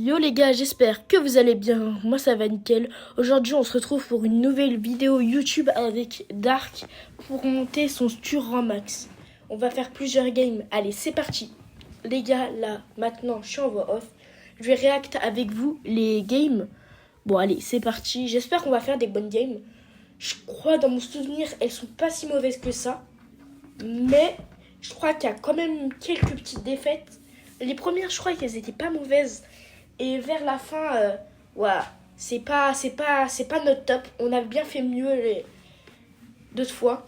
Yo les gars, j'espère que vous allez bien. Moi ça va nickel. Aujourd'hui on se retrouve pour une nouvelle vidéo YouTube avec Dark pour monter son Sturran Max. On va faire plusieurs games. Allez, c'est parti. Les gars, là, maintenant, je suis en voix off. Je vais react avec vous les games. Bon, allez, c'est parti. J'espère qu'on va faire des bonnes games. Je crois, dans mon souvenir, elles sont pas si mauvaises que ça. Mais je crois qu'il y a quand même quelques petites défaites. Les premières, je crois qu'elles étaient pas mauvaises. Et vers la fin, ouais, c'est pas notre top. On a bien fait mieux les d'autres fois.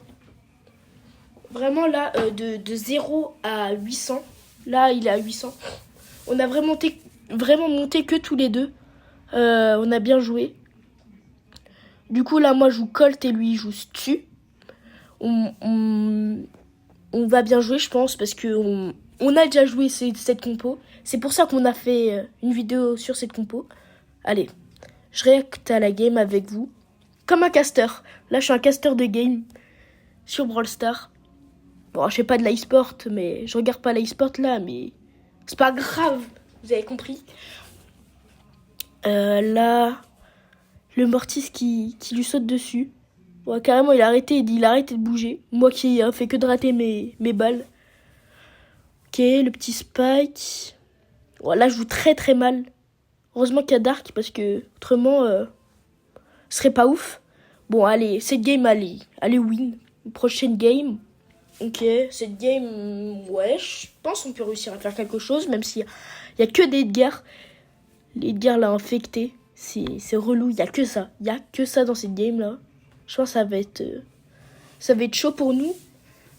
Vraiment là, de 0 à 800. Là, il est à 800. On a vraiment monté que tous les deux. On a bien joué. Du coup, là, moi, je joue Colt et lui, il joue Stu. On va bien jouer, je pense, parce que on a déjà joué cette compo. C'est pour ça qu'on a fait une vidéo sur cette compo. Allez, je réacte à la game avec vous. Comme un caster. Là, je suis un caster de game sur Brawl Stars. Bon, je fais pas de l'iSport, mais je regarde pas l'iSport là, mais c'est pas grave. Vous avez compris. Là, le Mortis qui lui saute dessus. Ouais, carrément, il a arrêté de bouger. Moi qui fait que de rater mes balles. Ok, le petit Spike. Là, je joue très très mal. Heureusement qu'il y a Dark, parce que autrement, ce serait pas ouf. Bon, allez, cette game, allez win. Prochaine game. Ok, cette game, ouais, je pense qu'on peut réussir à faire quelque chose, même s'il y a que des Edgar. Les Edgar l'a infecté. C'est relou, il y a que ça. Il y a que ça dans cette game là. Je pense que ça va être chaud pour nous.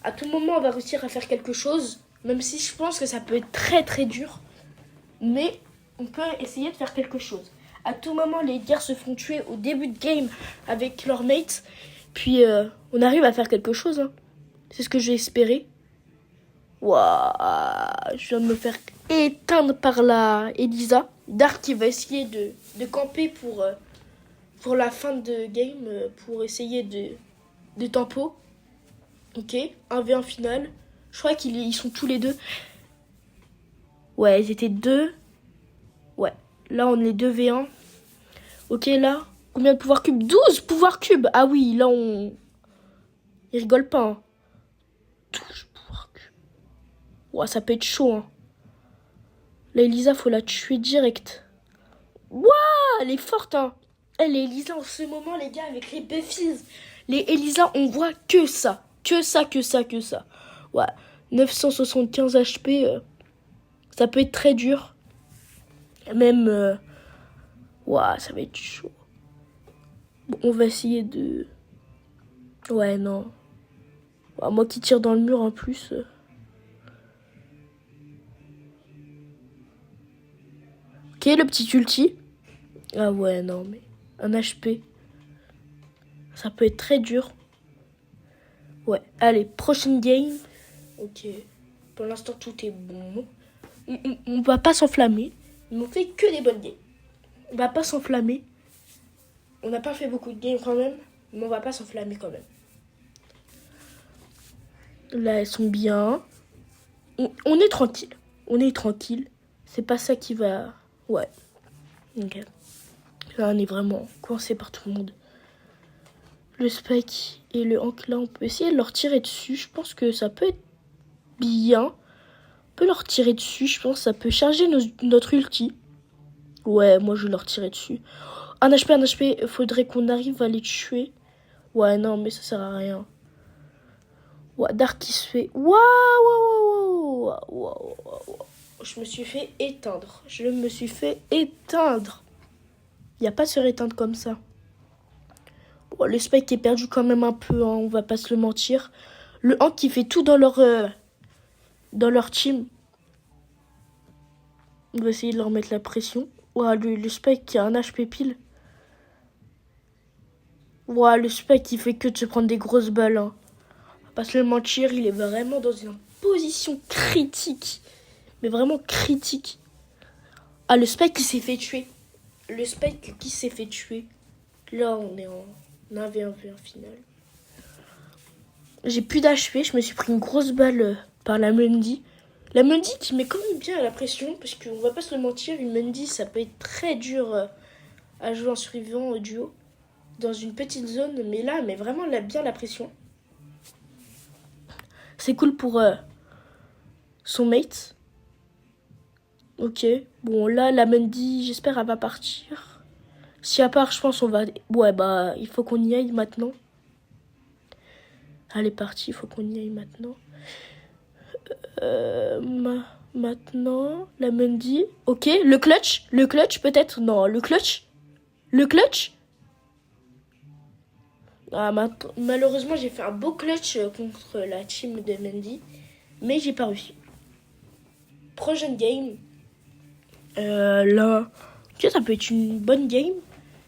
À tout moment, on va réussir à faire quelque chose, même si je pense que ça peut être très très dur. Mais on peut essayer de faire quelque chose. À tout moment, les Edgar se font tuer au début de game avec leurs mates. Puis on arrive à faire quelque chose. Hein. C'est ce que j'ai espéré. Waouh, je viens de me faire éteindre par la Elisa. Dark qui va essayer de camper pour la fin de game, pour essayer de tempo. Ok, 1v1 final. Je crois qu'ils sont tous les deux. Ouais, ils étaient deux. Ouais, là on est 2v1. Ok, là, combien de pouvoirs cubes? 12 pouvoirs cubes. Ah oui, là on... Il rigole pas. Hein. 12 pouvoirs cubes. Ouais, ça peut être chaud. Hein. La Elisa, faut la tuer direct. Waouh, elle est forte. Hein. Elle est Elisa en ce moment, les gars, avec les Buffies. Les Elisa, on voit que ça. Que ça. Ouais, 975 HP, ça peut être très dur. Même... Ouah, ça va être chaud. Bon, on va essayer de... Ouais, non. Ouah, moi qui tire dans le mur en plus. Ok, le petit ulti. Ah ouais, non, mais... Un HP. Ça peut être très dur. Ouais, allez, prochaine game. Ok. Pour l'instant, tout est bon. On va pas s'enflammer. Ils m'ont fait que des bonnes games. On va pas s'enflammer. On n'a pas fait beaucoup de games quand même, mais on va pas s'enflammer quand même. Là, elles sont bien. On est tranquille. C'est pas ça qui va... Ouais. Ok. Là, on est vraiment coincé par tout le monde. Le Spike et le Hank, là, on peut essayer de leur tirer dessus. Je pense que ça peut être bien. On peut leur tirer dessus, je pense que ça peut charger notre ulti. Ouais, moi, je vais leur tirer dessus. Un HP, faudrait qu'on arrive à les tuer. Ouais, non, mais ça sert à rien. Ouais, Dark qui se fait... Waouh. Je me suis fait éteindre. Il n'y a pas de se rééteindre comme ça. Bon, le Spike est perdu quand même un peu, hein, on va pas se le mentir. Le Hank qui fait tout dans leur team. On va essayer de leur mettre la pression. Ouais, le Spike qui a un HP pile. Ouais, le Spike qui fait que de se prendre des grosses balles. Hein. On va pas se le mentir, il est vraiment dans une position critique. Mais vraiment critique. Ah, le Spike qui s'est fait tuer. Là, on est en 1v1 final. J'ai plus d'HP, je me suis pris une grosse balle par la Mundi. La Mendy qui met quand même bien à la pression, parce qu'on va pas se le mentir, une Mendy, ça peut être très dur à jouer en survivant au duo, dans une petite zone, mais là, elle met vraiment bien la pression. C'est cool pour son mate. Ok, bon là, la Mendy, j'espère, elle va partir. Si elle part, je pense on va... Ouais, bah, il faut qu'on y aille maintenant. Elle est partie, il faut qu'on y aille maintenant. Maintenant, la Mendy. Ok, le clutch peut-être. Non, le clutch. Ah, malheureusement, j'ai fait un beau clutch contre la team de Mendy, mais j'ai pas réussi. Prochaine game. Là, ok, ça peut être une bonne game.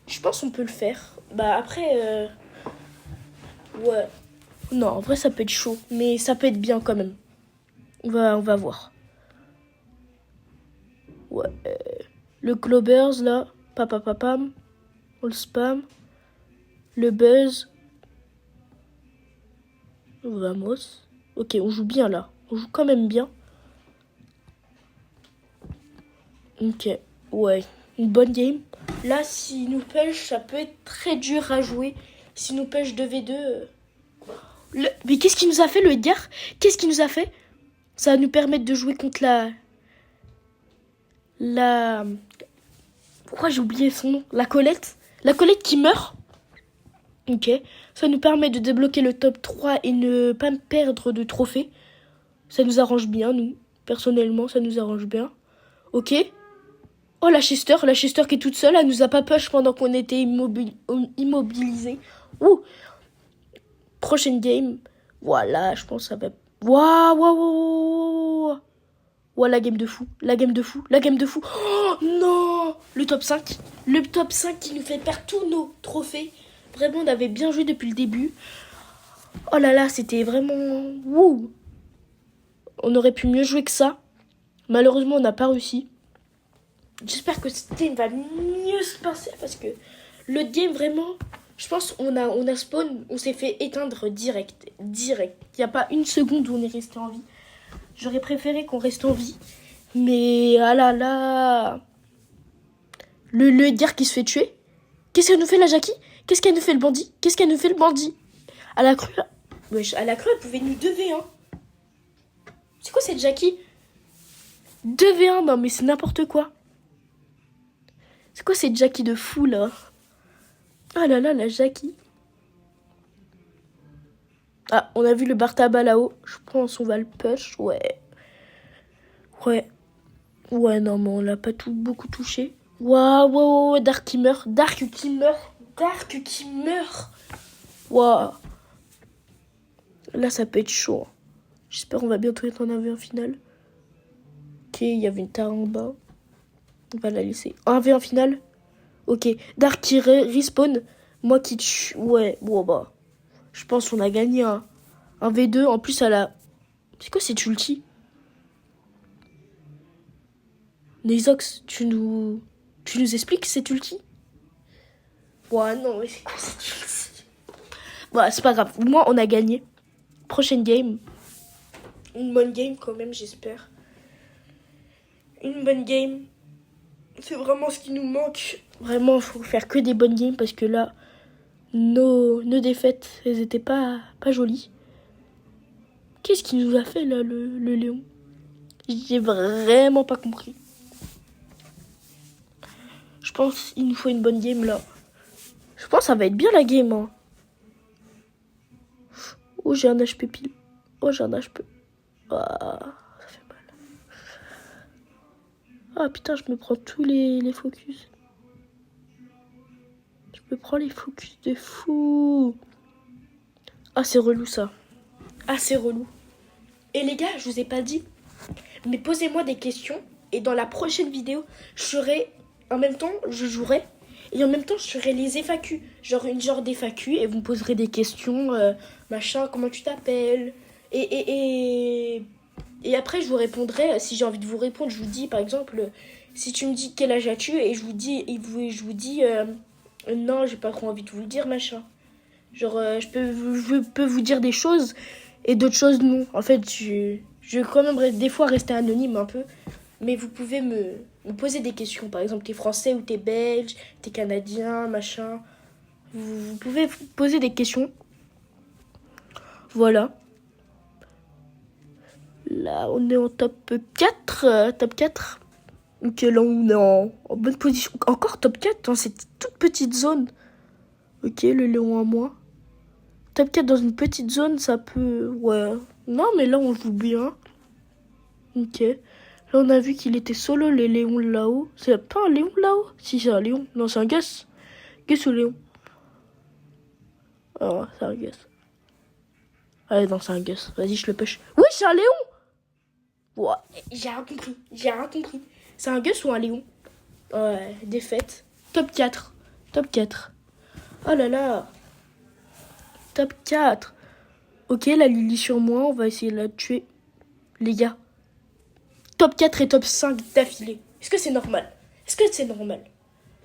Je pense qu'on peut le faire. Bah après, ouais. Non, en vrai, ça peut être chaud, mais ça peut être bien quand même. On va voir. Ouais. Le Globers, là. Papapapam. On le spam. Le Buzz. Vamos. Ok, on joue bien, là. On joue quand même bien. Ok. Ouais. Une bonne game. Là, s'il nous pêche, ça peut être très dur à jouer. S'il nous pêche 2v2... Mais qu'est-ce qu'il nous a fait, le Edgar? Qu'est-ce qu'il nous a fait? Ça va nous permettre de jouer contre la... Pourquoi j'ai oublié son nom? La Colette. La Colette qui meurt. Ok. Ça nous permet de débloquer le top 3 et ne pas perdre de trophées. Ça nous arrange bien, nous. Personnellement, ça nous arrange bien. Ok. Oh, la Chester qui est toute seule. Elle nous a pas push pendant qu'on était immobilisés. Ouh. Prochaine game. Voilà, je pense que ça va... Waouh. Ouais, la game de fou. Oh non. Le top 5 qui nous fait perdre tous nos trophées. Vraiment, on avait bien joué depuis le début. Oh là là, c'était vraiment... Wouh. On aurait pu mieux jouer que ça. Malheureusement, on n'a pas réussi. J'espère que cette game va mieux se passer parce que le game, vraiment... Je pense qu'on a spawn, on s'est fait éteindre direct. Il n'y a pas une seconde où on est resté en vie. J'aurais préféré qu'on reste en vie. Mais ah là là. Le Edgar qui se fait tuer. Qu'est-ce qu'elle nous fait la Jackie? Qu'est-ce qu'elle nous fait le bandit? À la crue, wesh, à la crue, elle pouvait nous 2v1. C'est quoi cette Jackie? 2v1, non mais c'est n'importe quoi. C'est quoi cette Jackie de fou là? Ah là là, la Jackie. Ah, on a vu le Bartaba là-haut. Je pense qu'on va le push. Ouais, non, mais on l'a pas beaucoup touché. Waouh, Dark qui meurt. Waouh. Là, ça peut être chaud. J'espère qu'on va bientôt être en AV1 final. Ok, il y avait une tare en bas. On va la laisser. En AV1 final. Ok, Dark qui respawn. Moi qui tue. Ouais, bon bah. Je pense qu'on a gagné un V2. En plus, elle a... C'est quoi cette ulti? Nezox, tu nous expliques cette ulti? Ouais, non, mais c'est quoi cette ulti? Bah, c'est pas grave. Au moins, on a gagné. Prochaine game. Une bonne game quand même, j'espère. Une bonne game. C'est vraiment ce qui nous manque. Vraiment, il faut faire que des bonnes games parce que là, nos défaites, elles étaient pas jolies. Qu'est-ce qu'il nous a fait là, le Léon? J'ai vraiment pas compris. Je pense qu'il nous faut une bonne game là. Je pense que ça va être bien la game. Hein. Oh, j'ai un HP pile. Ah, ça fait mal. Ah putain, je me prends tous les focus. Je me prends les focus de fou. Ah, c'est relou ça. Et les gars, je vous ai pas dit. Mais posez-moi des questions. Et dans la prochaine vidéo, en même temps, je jouerai. Et en même temps, je ferai les FAQ. Genre une genre d'FAQ. Et vous me poserez des questions. Machin, comment tu t'appelles? Et après, je vous répondrai. Si j'ai envie de vous répondre, je vous dis, par exemple, si tu me dis quel âge as-tu? Et je vous dis, non, j'ai pas trop envie de vous le dire, machin. Genre, je peux vous dire des choses. Et d'autres choses, non. En fait, Je vais quand même des fois rester anonyme un peu. Mais vous pouvez me poser des questions. Par exemple, t'es français ou t'es belge, t'es canadien, machin. Vous pouvez poser des questions. Voilà. Là, on est en top 4. Top 4. Ok, là, on est en bonne position. Encore top 4 dans cette toute petite zone. Ok, le Léon à moi. Top 4 dans une petite zone, ça peut... Ouais. Non, mais là, on joue bien. Ok. Là, on a vu qu'il était solo, les Léons là-haut. C'est pas un Léon là-haut? Si, c'est un Léon. Non, c'est un Gus. Gus ou Léon? Ah, c'est un Gus. Allez, non, c'est un Gus. Vas-y, je le push. Oui, c'est un Léon! Ouais, j'ai rien compris. J'ai rien compris. C'est un Gus ou un Léon? Ouais, défaite. Top 4. Top 4. Oh là là. Top 4. Ok, la Lily sur moi. On va essayer de la tuer. Les gars. Top 4 et top 5 d'affilée. Est-ce que c'est normal? Est-ce que c'est normal?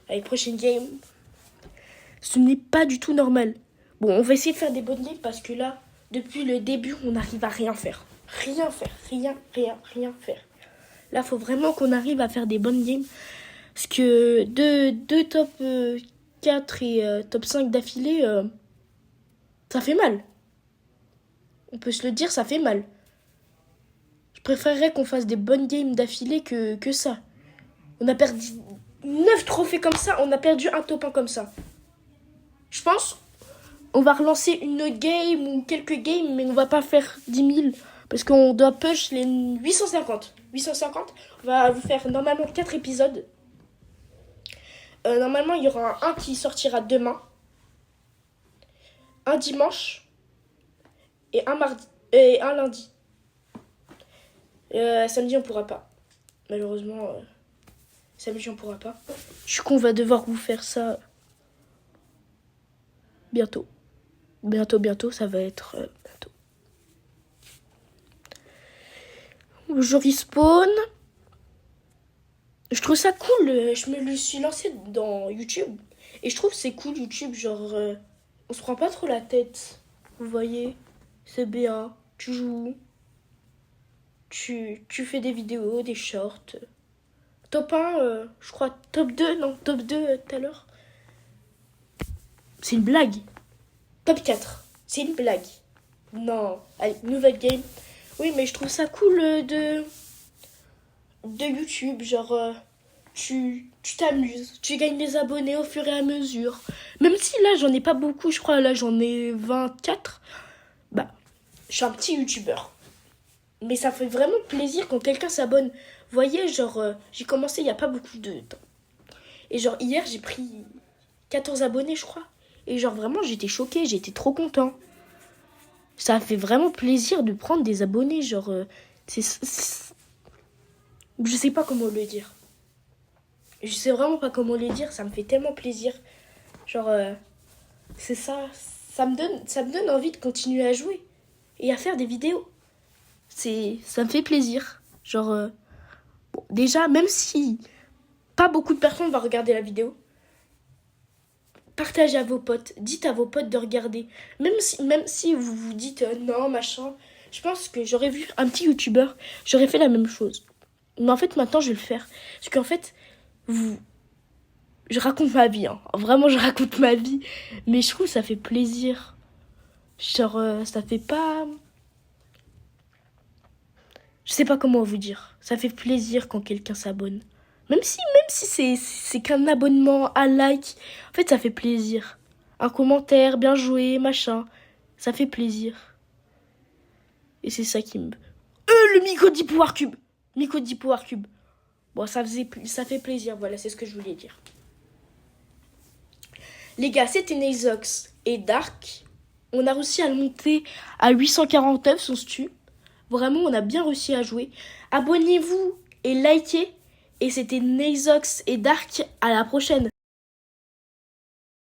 Allez, prochaine game. Ce n'est pas du tout normal. Bon, on va essayer de faire des bonnes games parce que là, depuis le début, on n'arrive à rien faire. Rien faire. Rien faire. Là, faut vraiment qu'on arrive à faire des bonnes games. Parce que deux top 4 et top 5 d'affilée, ça fait mal. On peut se le dire, ça fait mal. Je préférerais qu'on fasse des bonnes games d'affilée que ça. On a perdu 9 trophées comme ça, on a perdu un top 1 comme ça. Je pense on va relancer une autre game ou quelques games, mais on va pas faire 10 000. Parce qu'on doit push les 850. 850, on va vous faire normalement 4 épisodes. Normalement, il y aura un qui sortira demain, un dimanche et un mardi et un lundi. Samedi, on pourra pas. Malheureusement, samedi, on pourra pas. Du coup, on va devoir vous faire ça bientôt. Bientôt, ça va être bientôt. Je respawn. Je trouve ça cool. Je me suis lancée dans YouTube. Et je trouve que c'est cool, YouTube. Genre, on se prend pas trop la tête. Vous voyez, c'est bien. Tu joues. Tu fais des vidéos, des shorts. Top 1, je crois top 2, non, top 2 tout à l'heure. C'est une blague. Top 4, c'est une blague. Non, allez, nouvelle game. Oui, mais je trouve ça cool de YouTube. Genre, tu t'amuses, tu gagnes des abonnés au fur et à mesure. Même si là, j'en ai pas beaucoup, je crois, là, j'en ai 24. Bah, je suis un petit YouTubeur. Mais ça fait vraiment plaisir quand quelqu'un s'abonne. Vous voyez, genre, j'ai commencé il n'y a pas beaucoup de temps. Et genre, hier, j'ai pris 14 abonnés, je crois. Et genre, vraiment, j'étais choquée, j'étais trop content. Ça fait vraiment plaisir de prendre des abonnés, genre... je sais pas comment le dire. Je sais vraiment pas comment le dire, ça me fait tellement plaisir. Genre, c'est ça. Ça me donne envie de continuer à jouer. Et à faire des vidéos. Ça me fait plaisir. Genre, bon, déjà, même si pas beaucoup de personnes vont regarder la vidéo, partagez à vos potes. Dites à vos potes de regarder. Même si vous vous dites non, machin. Je pense que j'aurais vu un petit youtubeur, j'aurais fait la même chose. Mais en fait, maintenant, je vais le faire. Parce qu'en fait, je raconte ma vie. Hein. Vraiment, je raconte ma vie. Mais je trouve que ça fait plaisir. Genre, ça fait pas... Je sais pas comment vous dire. Ça fait plaisir quand quelqu'un s'abonne. Même si c'est qu'un abonnement, un like. En fait, ça fait plaisir. Un commentaire, bien joué, machin. Ça fait plaisir. Et c'est ça qui me... le Micro 10 Power Cube. Micro 10 Power Cube. Bon, ça fait plaisir. Voilà, c'est ce que je voulais dire. Les gars, c'était Nazox et Dark. On a réussi à le monter à 849, son stu. Vraiment, on a bien réussi à jouer. Abonnez-vous et likez. Et c'était Nazox et Dark. À la prochaine.